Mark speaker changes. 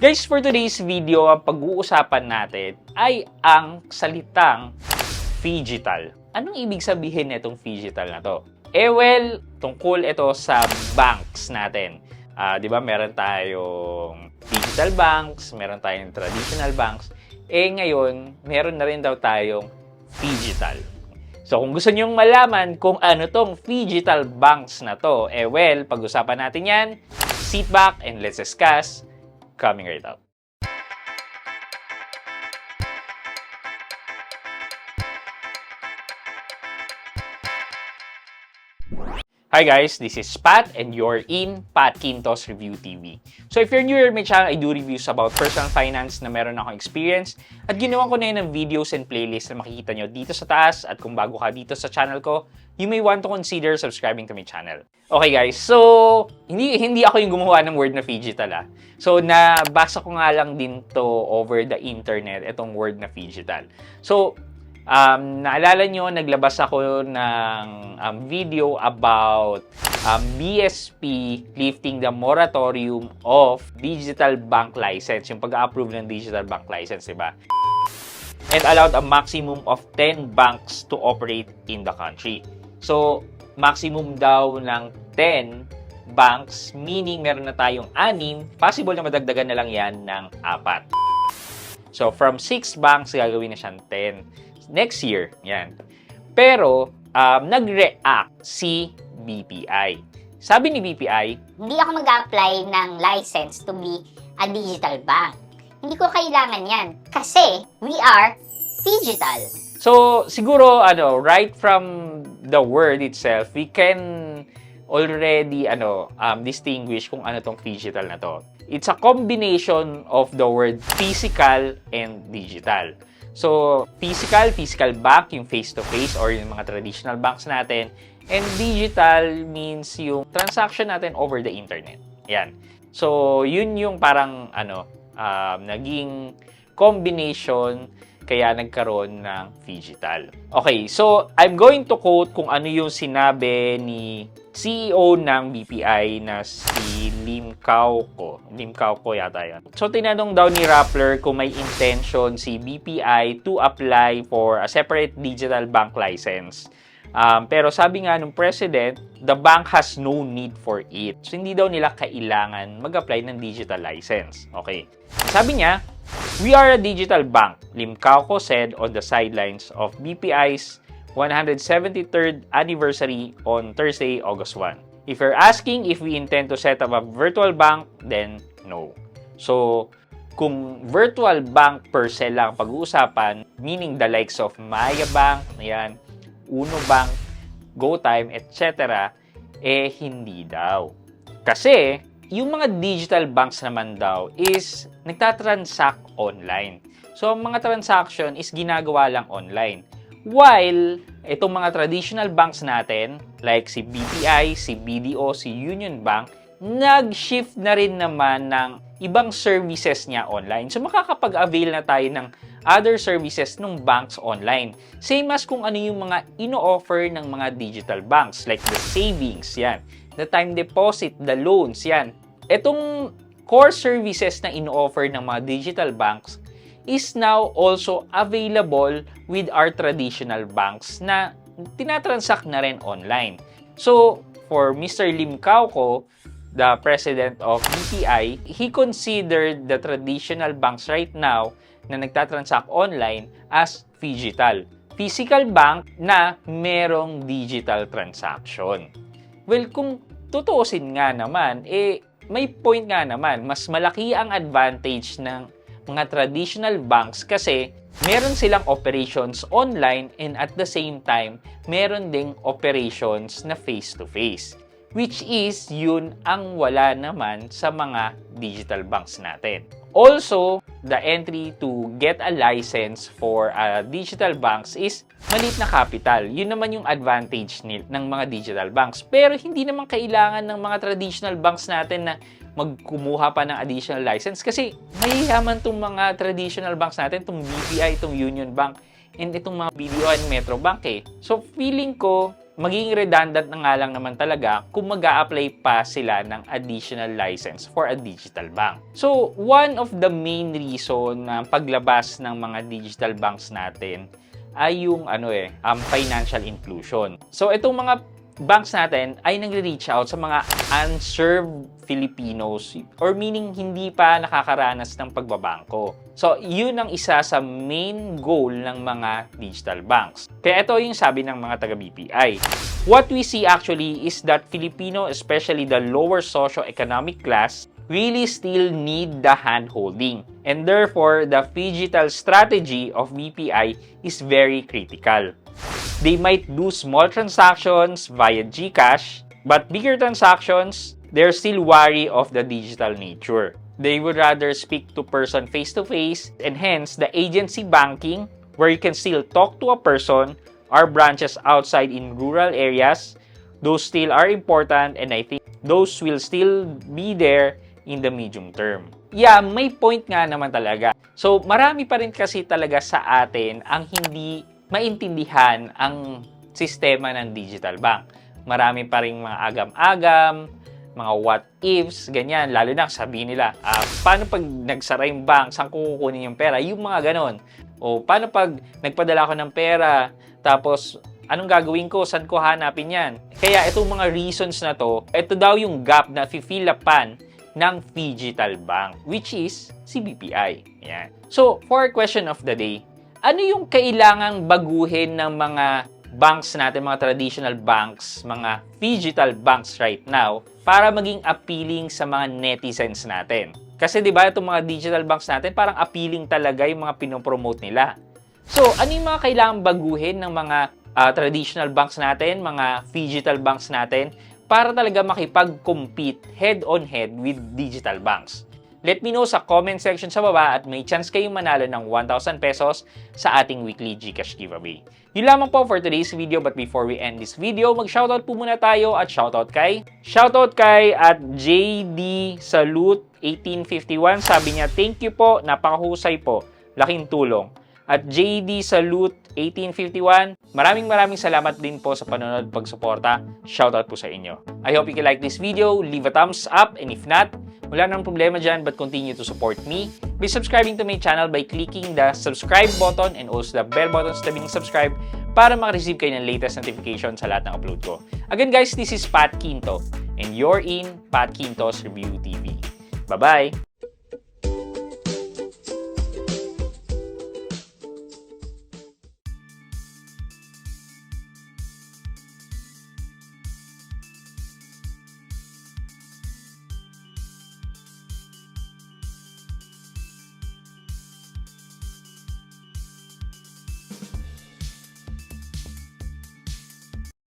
Speaker 1: Guys, for today's video, ang pag-uusapan natin ay ang salitang phygital. Anong ibig sabihin nitong phygital na to? Well, tungkol ito sa banks natin. Di ba, meron tayong digital banks, meron tayong traditional banks. Ngayon, meron na rin daw tayong phygital. So, kung gusto nyong malaman kung ano tong phygital banks na to, well, pag-usapan natin yan. Sit back and let's discuss. Coming right up. Hi guys, this is Pat and you're in Pat Quintos Review TV. So if you're new here to my channel, I do reviews about personal finance na meron akong experience at ginawa ko na yun ng videos and playlists na makikita nyo dito sa taas at kung bago ka dito sa channel ko, you may want to consider subscribing to my channel. Okay guys, so hindi ako yung gumawa ng word na phygital. So nabasa ko nga lang din to over the internet, itong word na phygital. So naalala nyo, naglabas ako ng video about BSP lifting the moratorium of digital bank license, yung pag-approve ng digital bank license, diba? And allowed a maximum of 10 banks to operate in the country. So, maximum daw ng 10 banks, meaning meron na tayong 6, possible na madagdagan na lang yan ng 4. So, from 6 banks, gagawin na siyang 10. Next year, yan. Pero, nag-react si BPI. Sabi ni BPI,
Speaker 2: hindi ako mag-apply ng license to be a digital bank. Hindi ko kailangan yan kasi we are phygital.
Speaker 1: So, siguro, right from the word itself, we can already, distinguish kung ano tong phygital na to. It's a combination of the word physical and digital. So, physical bank, yung face-to-face or yung mga traditional banks natin. And digital means yung transaction natin over the internet. Yan. So, yun yung parang, naging combination kaya nagkaroon ng phygital. Okay, so I'm going to quote kung ano yung sinabi ni CEO ng BPI na si Lim Cao Co. Lim Cao Co yata yan. So, tinanong daw ni Rappler kung may intention si BPI to apply for a separate digital bank license. Pero sabi nga nung president, the bank has no need for it. So, hindi daw nila kailangan mag-apply ng digital license. Okay. Sabi niya, we are a digital bank, Lim Cao Co said on the sidelines of BPI's 173rd anniversary on Thursday, August 1. If you're asking if we intend to set up a virtual bank, then no. So, kung virtual bank per se lang pag-uusapan, meaning the likes of Maya Bank, ayan, Uno Bank, GoTime, etc., hindi daw. Kasi, yung mga digital banks naman daw is nagtatransact online. So, ang mga transaction is ginagawa lang online. While, itong mga traditional banks natin, like si BPI, si BDO, si Union Bank, nag-shift na rin naman ng ibang services niya online. So, makakapag-avail na tayo ng other services ng banks online. Same as kung ano yung mga ino-offer ng mga digital banks, like the savings, yan. The time deposit, the loans, yan. Itong core services na ino-offer ng mga digital banks is now also available with our traditional banks na tinatransact na rin online. So, for Mr. Lim Cao Co, the president of BPI, he considered the traditional banks right now na nagtatransact online as phygital. Physical bank na merong digital transaction. Well, kung tutuusin nga naman, may point nga naman, mas malaki ang advantage ng mga traditional banks kasi meron silang operations online and at the same time, meron ding operations na face-to-face. Which is, yun ang wala naman sa mga digital banks natin. Also, the entry to get a license for digital banks is maliit na capital. Yun naman yung advantage ng mga digital banks. Pero hindi naman kailangan ng mga traditional banks natin na magkumuha pa ng additional license kasi mayayaman itong mga traditional banks natin, itong BPI, itong Union Bank, and itong mga BDO and Metro Bank So, feeling ko, magiging redundant na nga lang naman talaga kung mag-a-apply pa sila ng additional license for a digital bank. So, one of the main reason na paglabas ng mga digital banks natin ay yung financial inclusion. So, itong mga banks natin ay nagre-reach out sa mga unserved Filipinos or meaning hindi pa nakakaranas ng pagbabangko. So, yun ang isa sa main goal ng mga digital banks. Kaya ito yung sabi ng mga taga-BPI. What we see actually is that Filipino, especially the lower socio-economic class, really still need the hand-holding. And therefore, the phygital strategy of BPI is very critical. They might do small transactions via GCash, but bigger transactions, they're still wary of the digital nature. They would rather speak to person face-to-face, and hence the agency banking, where you can still talk to a person, our branches outside in rural areas, those still are important, and I think those will still be there in the medium term. Yeah, may point nga naman talaga. So, marami pa rin kasi talaga sa atin ang hindi maintindihan ang sistema ng digital bank. Marami pa rin mga agam-agam, mga what-ifs, ganyan. Lalo na sabihin nila, paano pag nagsara yung bank, saan ko kukunin yung pera? Yung mga ganon. O paano pag nagpadala ko ng pera, tapos anong gagawin ko? Saan ko hanapin yan? Kaya itong mga reasons na to, ito daw yung gap na fill upan ng phygital bank, which is si BPI. Yan. So, for question of the day, ano yung kailangang baguhin ng mga banks natin, mga traditional banks, mga phygital banks right now para maging appealing sa mga netizens natin? Kasi 'di ba itong mga digital banks natin parang appealing talaga yung mga pinopromote nila. So, ano yung mga kailangang baguhin ng mga traditional banks natin, mga phygital banks natin para talaga makipag-compete head-on-head with digital banks? Let me know sa comment section sa baba at may chance kayong manalo ng 1,000 pesos sa ating weekly GCash giveaway. Yun lamang po for today's video, but before we end this video, mag-shoutout po muna tayo at shoutout kay at JD Salute 1851. Sabi niya, thank you po, napakahusay po, laking tulong. At JD Salute 1851, maraming salamat din po sa panonood at pagsuporta. Shoutout po sa inyo. I hope you can like this video, leave a thumbs up, and if not, wala nang problema dyan, but continue to support me by subscribing to my channel by clicking the subscribe button and also the bell button sa tabing subscribe para makareceive kayo ng latest notification sa lahat ng upload ko. Again guys, this is Pat Quinto and you're in Pat Quinto's Review TV. Bye-bye!